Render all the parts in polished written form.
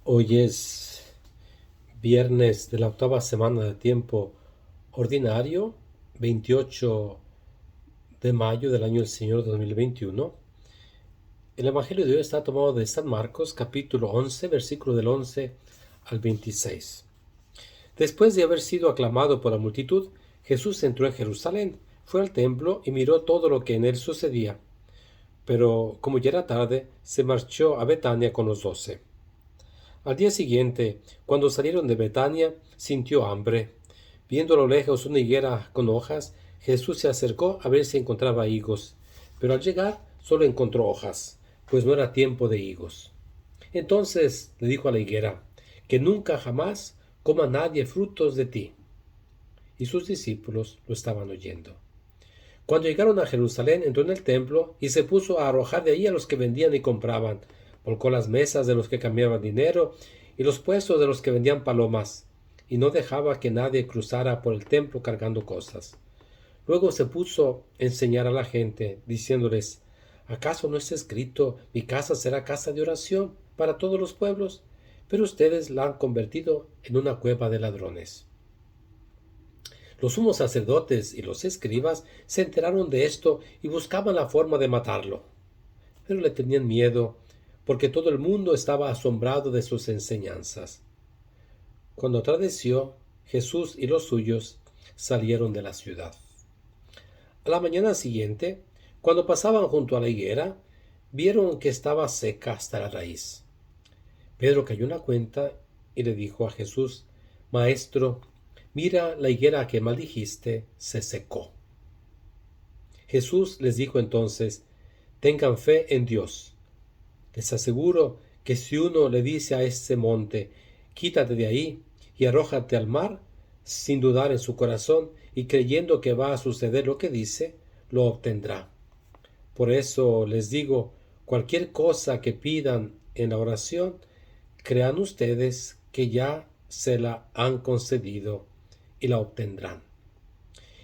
Hoy es viernes de la octava semana de tiempo ordinario, 28 de mayo del año del Señor 2021. El Evangelio de hoy está tomado de San Marcos, capítulo 11, versículo del 11 al 26. Después de haber sido aclamado por la multitud, Jesús entró en Jerusalén, fue al templo y miró todo lo que en él sucedía. Pero como ya era tarde, se marchó a Betania con los 12. Al día siguiente, cuando salieron de Betania, sintió hambre. Viendo a lo lejos una higuera con hojas, Jesús se acercó a ver si encontraba higos. Pero al llegar, solo encontró hojas, pues no era tiempo de higos. Entonces le dijo a la higuera, que nunca jamás coma nadie frutos de ti. Y sus discípulos lo estaban oyendo. Cuando llegaron a Jerusalén, entró en el templo y se puso a arrojar de allí a los que vendían y compraban. Volcó las mesas de los que cambiaban dinero y los puestos de los que vendían palomas, y no dejaba que nadie cruzara por el templo cargando cosas. Luego se puso a enseñar a la gente, diciéndoles, ¿acaso no está escrito, mi casa será casa de oración para todos los pueblos? Pero ustedes la han convertido en una cueva de ladrones. Los sumos sacerdotes y los escribas se enteraron de esto y buscaban la forma de matarlo, pero le tenían miedo porque todo el mundo estaba asombrado de sus enseñanzas. Cuando atardeció, Jesús y los suyos salieron de la ciudad. A la mañana siguiente, cuando pasaban junto a la higuera, vieron que estaba seca hasta la raíz. Pedro cayó en la cuenta y le dijo a Jesús, Maestro, mira la higuera que maldijiste, se secó. Jesús les dijo entonces, tengan fe en Dios. Les aseguro que si uno le dice a este monte, quítate de ahí y arrójate al mar, sin dudar en su corazón y creyendo que va a suceder lo que dice, lo obtendrá. Por eso les digo, cualquier cosa que pidan en la oración, crean ustedes que ya se la han concedido y la obtendrán.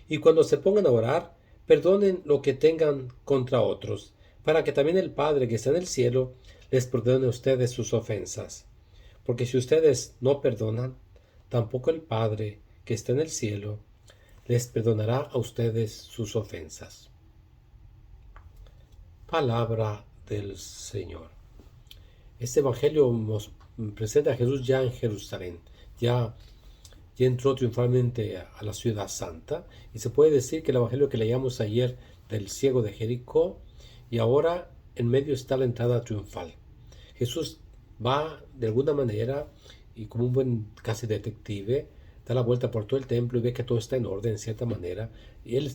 Y cuando se pongan a orar, perdonen lo que tengan contra otros, para que también el Padre que está en el cielo les perdone a ustedes sus ofensas. Porque si ustedes no perdonan, tampoco el Padre que está en el cielo les perdonará a ustedes sus ofensas. Palabra del Señor. Este Evangelio nos presenta a Jesús ya en Jerusalén, ya entró triunfalmente a la ciudad santa, y se puede decir que el evangelio que leíamos ayer del ciego de Jericó, y ahora en medio está la entrada triunfal. Jesús va de alguna manera y como un buen casi detective, da la vuelta por todo el templo y ve que todo está en orden en cierta manera, y él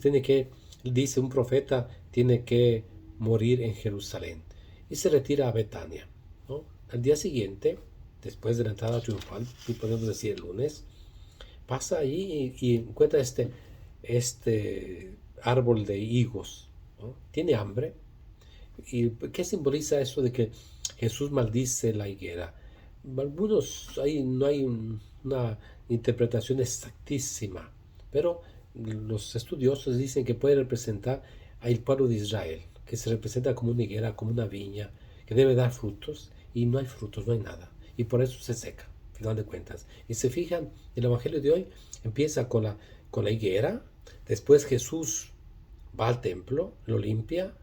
dice, un profeta tiene que morir en Jerusalén, y se retira a Betania, ¿no? Al día siguiente, después de la entrada triunfal, y podemos decir el lunes, pasa ahí y encuentra este árbol de higos, ¿no? Tiene hambre. ¿Y qué simboliza eso de que Jesús maldice la higuera? Algunos, no hay una interpretación exactísima, pero los estudiosos dicen que puede representar al pueblo de Israel, que se representa como una higuera, como una viña, que debe dar frutos, y no hay frutos, no hay nada, y por eso se seca, al final de cuentas. Y se fijan, el Evangelio de hoy empieza con la higuera, después Jesús va al templo, lo limpia,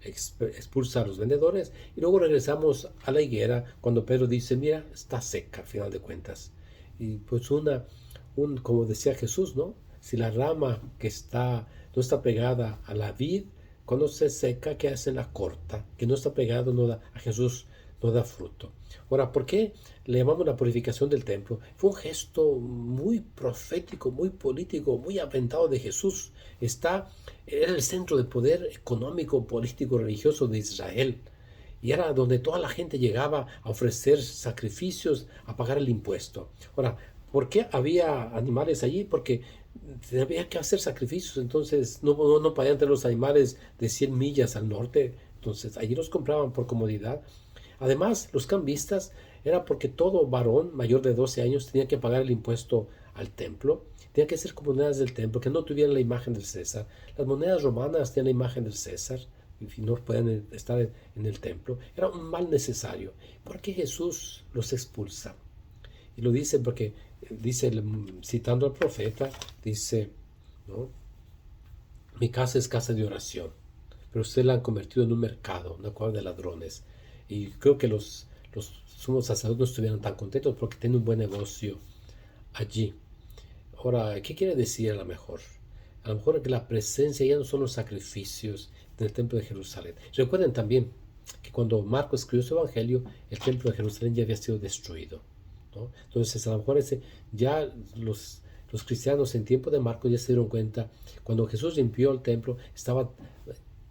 expulsa a los vendedores, y luego regresamos a la higuera cuando Pedro dice, mira, está seca, al final de cuentas. Y pues como decía Jesús, ¿no? Si la rama no está pegada a la vid, cuando se seca, ¿qué hace? La corta, que no está pegado, a Jesús no da fruto. Ahora, ¿por qué le llamamos la purificación del templo? Fue un gesto muy profético, muy político, muy aventado de Jesús. Era el centro de poder económico, político, religioso de Israel. Y era donde toda la gente llegaba a ofrecer sacrificios, a pagar el impuesto. Ahora, ¿por qué había animales allí? Porque había que hacer sacrificios, entonces no podían tener los animales de 100 millas al norte, entonces allí los compraban por comodidad. Además, los cambistas era porque todo varón mayor de 12 años tenía que pagar el impuesto al templo, tenía que ser con monedas del templo, que no tuvieran la imagen del César. Las monedas romanas tenían la imagen del César, y no pueden estar en el templo. Era un mal necesario. ¿Por qué Jesús los expulsa? Y lo dice porque, dice, citando al profeta, dice, ¿no? Mi casa es casa de oración, pero ustedes la han convertido en un mercado, una cuadra de ladrones. Y creo que los sumos sacerdotes no estuvieran tan contentos porque tienen un buen negocio allí. Ahora, ¿qué quiere decir a lo mejor? A lo mejor que la presencia ya no son los sacrificios del templo de Jerusalén. Recuerden también que cuando Marcos escribió su evangelio, el templo de Jerusalén ya había sido destruido, ¿no? Entonces, a lo mejor ya los cristianos en tiempo de Marcos ya se dieron cuenta, cuando Jesús limpió el templo, estaba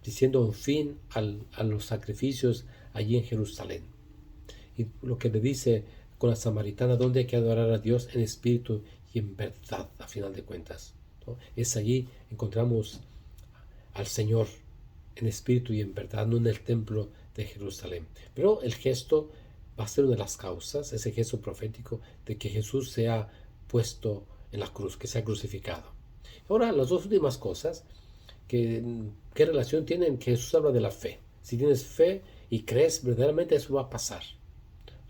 diciendo un fin a los sacrificios allí en Jerusalén. Y lo que le dice con la samaritana, donde hay que adorar a Dios en espíritu y en verdad, a final de cuentas, ¿no? Es allí encontramos al Señor en espíritu y en verdad, no en el templo de Jerusalén. Pero el gesto va a ser una de las causas, ese gesto profético de que Jesús sea puesto en la cruz, que sea crucificado. Ahora, las dos últimas cosas, ¿qué relación tienen? Que Jesús habla de la fe. Si tienes fe y crees, verdaderamente eso va a pasar.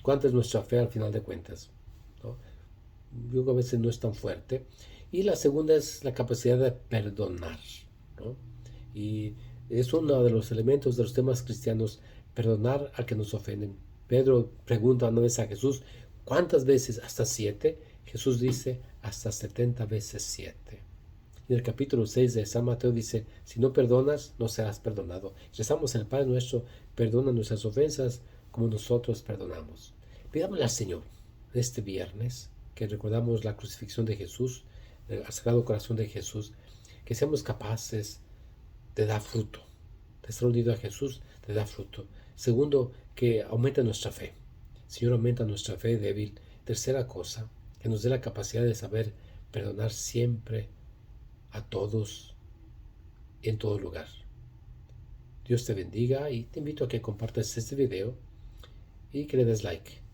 ¿Cuánta es nuestra fe al final de cuentas? ¿No? Yo creo que a veces no es tan fuerte. Y la segunda es la capacidad de perdonar, ¿no? Y es uno de los elementos de los temas cristianos, perdonar al que nos ofenden. Pedro pregunta una vez a Jesús, ¿cuántas veces? ¿Hasta 7? Jesús dice, hasta 70 veces 7. Y en el capítulo 6 de San Mateo dice, si no perdonas, no serás perdonado. Rezamos el Padre nuestro, perdona nuestras ofensas como nosotros perdonamos. Pidámosle al Señor este viernes, que recordamos la crucifixión de Jesús, el Sagrado Corazón de Jesús, que seamos capaces de dar fruto, de estar unido a Jesús, de dar fruto. Segundo, que aumente nuestra fe. Señor, aumenta nuestra fe débil. Tercera cosa, que nos dé la capacidad de saber perdonar siempre a todos, en todo lugar. Dios te bendiga y te invito a que compartas este video y que le des like.